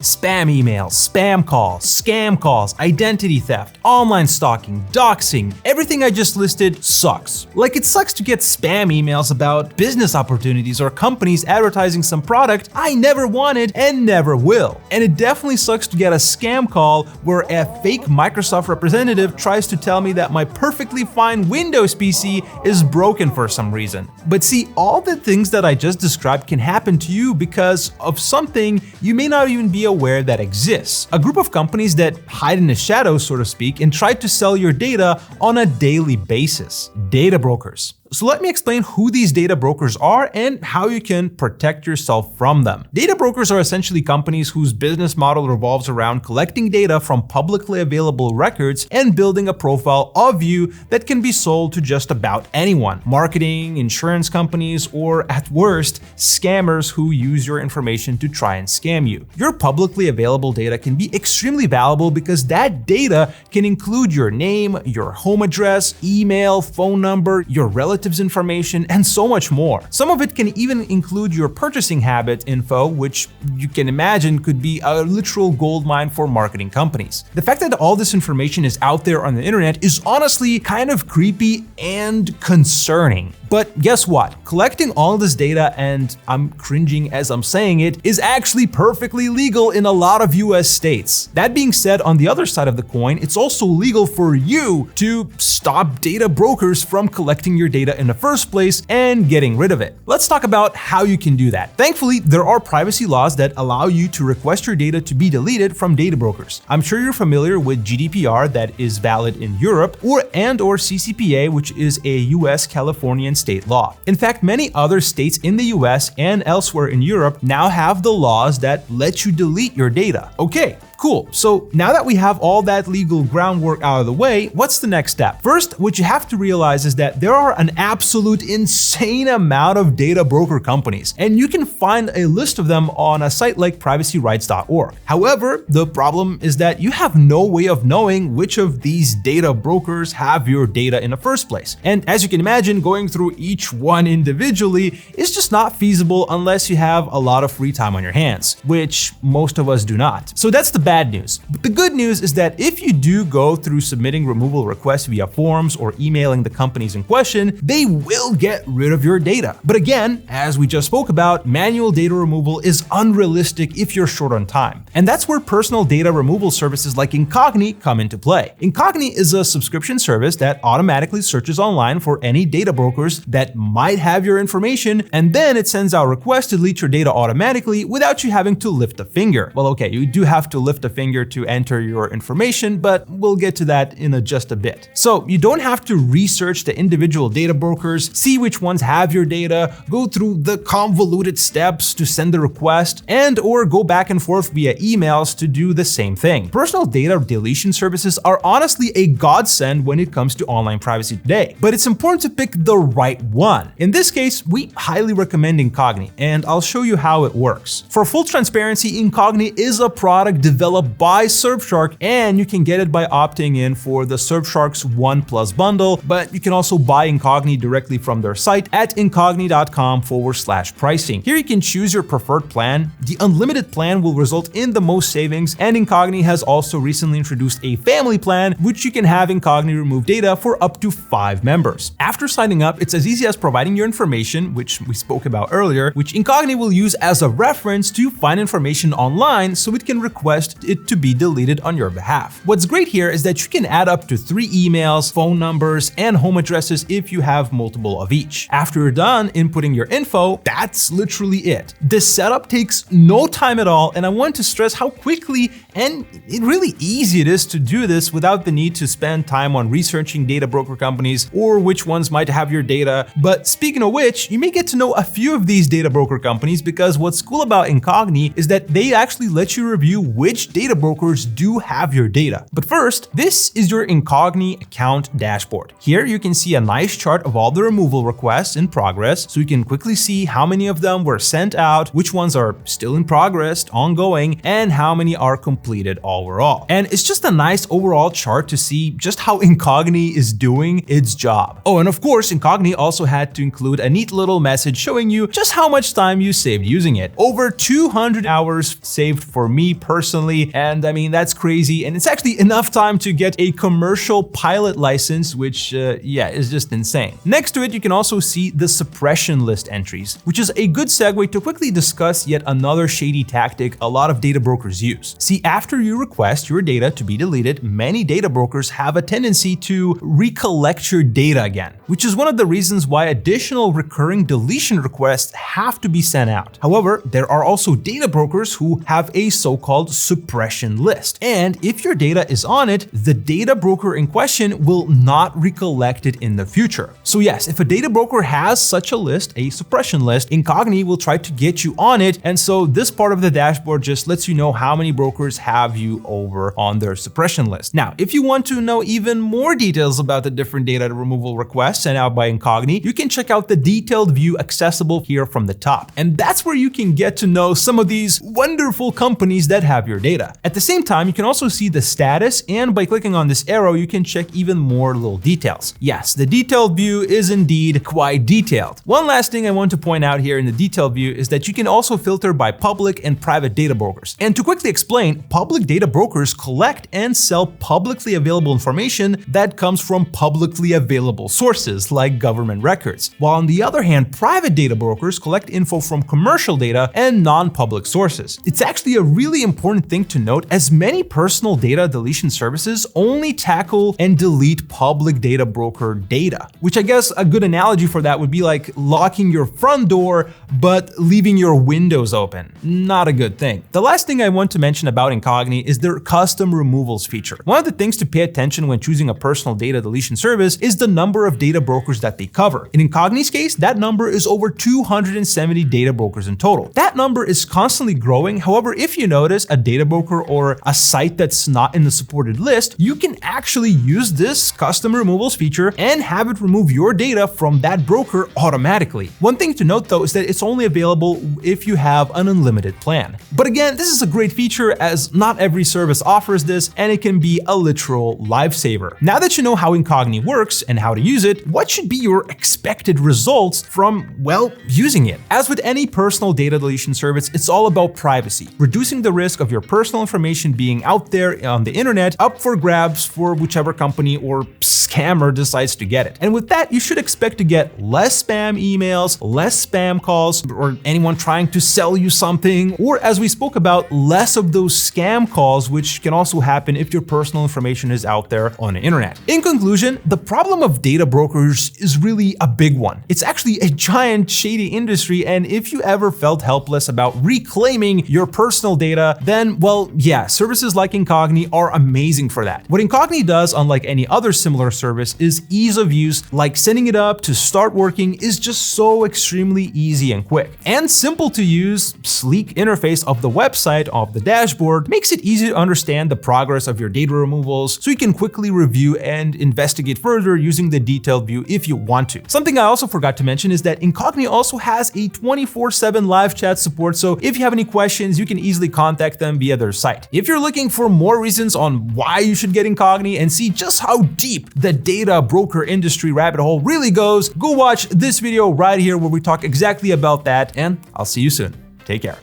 Spam emails, spam calls, scam calls, identity theft, online stalking, doxing, everything I just listed sucks. Like, it sucks to get spam emails about business opportunities or companies advertising some product I never wanted and never will. And it definitely sucks to get a scam call where a fake Microsoft representative tries to tell me that my perfectly fine Windows PC is broken for some reason. But see, all the things that I just described can happen to you because of something you may not even be aware that exists. A group of companies that hide in the shadows, so to speak, and try to sell your data on a daily basis. Data brokers. So let me explain who these data brokers are and how you can protect yourself from them. Data brokers are essentially companies whose business model revolves around collecting data from publicly available records and building a profile of you that can be sold to just about anyone. Marketing, insurance companies, or at worst, scammers who use your information to try and scam you. Your publicly available data can be extremely valuable because that data can include your name, your home address, email, phone number, your relatives' information, and so much more. Some of it can even include your purchasing habit info, which you can imagine could be a literal goldmine for marketing companies. The fact that all this information is out there on the internet is honestly kind of creepy and concerning. But guess what? Collecting all this data, and I'm cringing as I'm saying it, is actually perfectly legal in a lot of US states. That being said, on the other side of the coin, it's also legal for you to stop data brokers from collecting your data in the first place and getting rid of it. Let's talk about how you can do that. Thankfully, there are privacy laws that allow you to request your data to be deleted from data brokers. I'm sure you're familiar with GDPR, that is valid in Europe, or CCPA, which is a US, Californian state law. In fact, many other states in the US and elsewhere in Europe now have the laws that let you delete your data. Okay, cool. So now that we have all that legal groundwork out of the way, what's the next step? First, what you have to realize is that there are an absolute insane amount of data broker companies, and you can find a list of them on a site like privacyrights.org. However, the problem is that you have no way of knowing which of these data brokers have your data in the first place. And as you can imagine, going through each one individually is just not feasible unless you have a lot of free time on your hands, which most of us do not. So that's the bad news. But the good news is that if you do go through submitting removal requests via forums or emailing the companies in question, they will get rid of your data. But again, as we just spoke about, manual data removal is unrealistic if you're short on time. And that's where personal data removal services like Incogni come into play. Incogni is a subscription service that automatically searches online for any data brokers that might have your information, and then it sends out requests to delete your data automatically without you having to lift a finger. Well, okay, you do have to lift a finger to enter your information, but we'll get to that in just a bit. So you don't have to research the individual data brokers, see which ones have your data, go through the convoluted steps to send the request, or go back and forth via emails to do the same thing. Personal data deletion services are honestly a godsend when it comes to online privacy today, but it's important to pick the right one. In this case, we highly recommend Incogni, and I'll show you how it works. For full transparency, Incogni is a product developed by Surfshark, and you can get it by opting in for the Surfshark's One Plus bundle, but you can also buy Incogni directly from their site at incogni.com/pricing. Here you can choose your preferred plan. The unlimited plan will result in the most savings, and Incogni has also recently introduced a family plan, which you can have Incogni remove data for up to 5 members. After signing up, it's as easy as providing your information, which we spoke about earlier, which Incogni will use as a reference to find information online so it can request it to be deleted on your behalf. What's great here is that you can add up to 3 emails, phone numbers, and home addresses if you have multiple of each. After you're done inputting your info, that's literally it. This setup takes no time at all, and I want to stress how quickly and really easy it is to do this without the need to spend time on researching data broker companies or which ones might have your data. But speaking of which, you may get to know a few of these data broker companies, because what's cool about Incogni is that they actually let you review which data brokers do have your data. But first, this is your Incogni account dashboard. Here you can see a nice chart of all the removal requests in progress, so you can quickly see how many of them were sent out, which ones are still in progress, ongoing, and how many are completed overall. And it's just a nice overall chart to see just how Incogni is doing its job. Oh, and of course, Incogni also had to include a neat little message showing you just how much time you saved using it. Over 200 hours saved for me personally, and I mean, that's crazy, and it's actually enough time to get a commercial pilot license, which yeah, is just insane. Next to it, you can also see the suppression list entries, which is a good segue to quickly discuss yet another shady tactic a lot of data brokers use. See, after you request your data to be deleted, many data brokers have a tendency to recollect your data again, which is one of the reasons why additional recurring deletion requests have to be sent out. However, there are also data brokers who have a so-called suppression list. And if your data is on it, the data broker in question will not recollect it in the future. So yes, if a data broker has such a list, a suppression list, Incogni will try to get you on it. And so this part of the dashboard just lets you know how many brokers have you over on their suppression list. Now, if you want to know even more details about the different data removal requests sent out by Incogni, you can check out the detailed view accessible here from the top. And that's where you can get to know some of these wonderful companies that have your data. At the same time, you can also see the status, and by clicking on this arrow, you can check even more little details. Yes, the detailed view is indeed quite detailed. One last thing I want to point out here in the detailed view is that you can also filter by public and private data brokers. And to quickly explain, public data brokers collect and sell publicly available information that comes from publicly available sources like government records, while on the other hand, private data brokers collect info from commercial data and non-public sources. It's actually a really important thing to note, as many personal data deletion services only tackle and delete public data broker data, which I guess a good analogy for that would be like locking your front door but leaving your windows open. Not a good thing. The last thing I want to mention about Incogni is their custom removals feature. One of the things to pay attention when choosing a personal data deletion service is the number of data brokers that they cover. In Incogni's case, that number is over 270 data brokers in total. That number is constantly growing. However, if you notice a data broker or a site that's not in the supported list, you can actually use this custom removals feature and have it remove your data from that broker automatically. One thing to note though is that it's only available if you have an unlimited plan. But again, this is a great feature as not every service offers this, and it can be a literal lifesaver. Now that you know how Incogni works and how to use it, what should be your expected results from, well, using it? As with any personal data deletion service, it's all about privacy, reducing the risk of your personal information being out there on the internet up for grabs for whichever company or scammer decides to get it. And with that, you should expect to get less spam emails, less spam calls, or anyone trying to sell you something, or as we spoke about, less of those scam calls, which can also happen if your personal information is out there on the internet. In conclusion, the problem of data brokers is really a big one. It's actually a giant shady industry, and if you ever felt helpless about reclaiming your personal data, then, well, yeah, services like Incogni are amazing for that. What Incogni does, unlike any other similar service, is ease of use, like setting it up to start working is just so extremely easy and quick. And simple to use, sleek interface of the website of the dashboard makes it easy to understand the progress of your data removals, so you can quickly review and investigate further using the detailed view if you want to. Something I also forgot to mention is that Incogni also has a 24/7 live chat support, so if you have any questions, you can easily contact them via their site. If you're looking for more reasons on why you should get Incogni and see just how deep the data broker industry rabbit hole really goes, go watch this video right here where we talk exactly about that, and I'll see you soon. Take care.